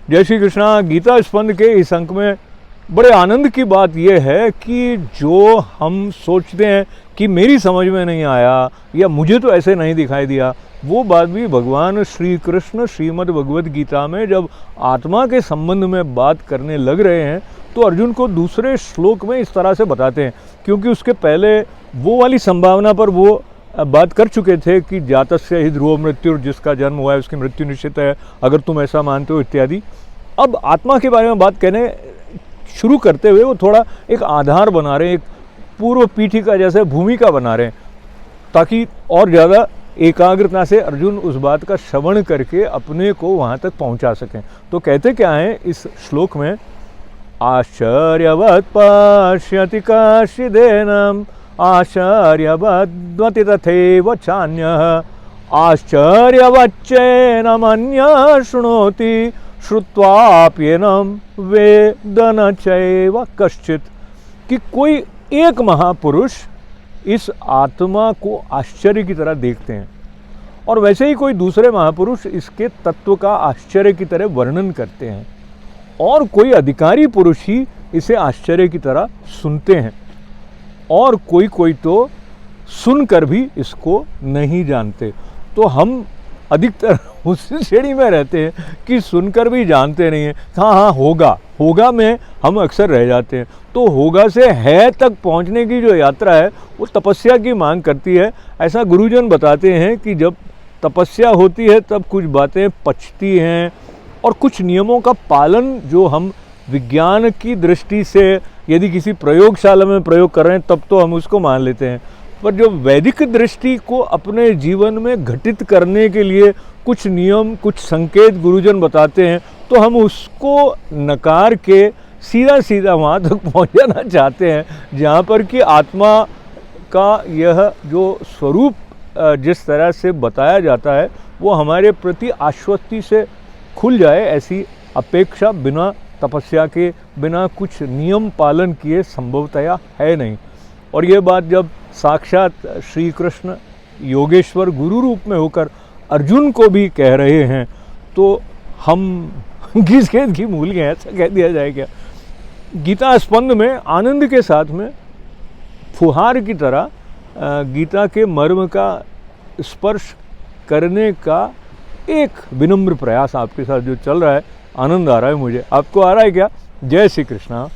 जय श्री कृष्णा। गीता स्पंद के इस अंक में बड़े आनंद की बात यह है कि जो हम सोचते हैं कि मेरी समझ में नहीं आया या मुझे तो ऐसे नहीं दिखाई दिया, वो बात भी भगवान श्री कृष्ण श्रीमद् भगवद गीता में जब आत्मा के संबंध में बात करने लग रहे हैं तो अर्जुन को दूसरे श्लोक में इस तरह से बताते हैं, क्योंकि उसके पहले वो वाली संभावना पर वो बात कर चुके थे कि जातस्य ही ध्रुव मृत्यु, जिसका जन्म हुआ है उसकी मृत्यु निश्चित है, अगर तुम ऐसा मानते हो इत्यादि। अब आत्मा के बारे में बात कहने शुरू करते हुए वो थोड़ा एक आधार बना रहे हैं, एक पूर्व पीठिका जैसे भूमिका बना रहे हैं, ताकि और ज़्यादा एकाग्रता से अर्जुन उस बात का श्रवण करके अपने को वहाँ तक पहुँचा सकें। तो कहते क्या हैं इस श्लोक में, आश्चर्यवत् पश्यति काश्चिदेनम् आश्चर्यवद्वति तथैव चान्यः आश्चर्यवच्चैनमन्यः शृणोति श्रुत्वाप्येनं वेद न चैव कश्चित्। कि कोई एक महापुरुष इस आत्मा को आश्चर्य की तरह देखते हैं और वैसे ही कोई दूसरे महापुरुष इसके तत्व का आश्चर्य की तरह वर्णन करते हैं, और कोई अधिकारी पुरुष ही इसे आश्चर्य की तरह सुनते हैं, और कोई कोई तो सुनकर भी इसको नहीं जानते। तो हम अधिकतर उस श्रेणी में रहते हैं कि सुनकर भी जानते नहीं हैं। हाँ होगा में हम अक्सर रह जाते हैं। तो होगा से है तक पहुंचने की जो यात्रा है वो तपस्या की मांग करती है। ऐसा गुरुजन बताते हैं कि जब तपस्या होती है तब कुछ बातें पचती हैं और कुछ नियमों का पालन जो हम विज्ञान की दृष्टि से यदि किसी प्रयोगशाला में प्रयोग कर रहे हैं तब तो हम उसको मान लेते हैं, पर जो वैदिक दृष्टि को अपने जीवन में घटित करने के लिए कुछ नियम कुछ संकेत गुरुजन बताते हैं तो हम उसको नकार के सीधा सीधा वहाँ तक पहुँच जाना चाहते हैं जहाँ पर कि आत्मा का यह जो स्वरूप जिस तरह से बताया जाता है वो हमारे प्रति आश्वस्ति से खुल जाए, ऐसी अपेक्षा बिना तपस्या के बिना कुछ नियम पालन किए संभवतया है नहीं। और ये बात जब साक्षात श्री कृष्ण योगेश्वर गुरु रूप में होकर अर्जुन को भी कह रहे हैं तो हम किस खेत की मूल गए, ऐसा कह दिया जाए क्या। गीता स्पंद में आनंद के साथ में फुहार की तरह गीता के मर्म का स्पर्श करने का एक विनम्र प्रयास आपके साथ जो चल रहा है, आनंद आ रहा है मुझे। आपको आ रहा है क्या? जय श्री कृष्णा।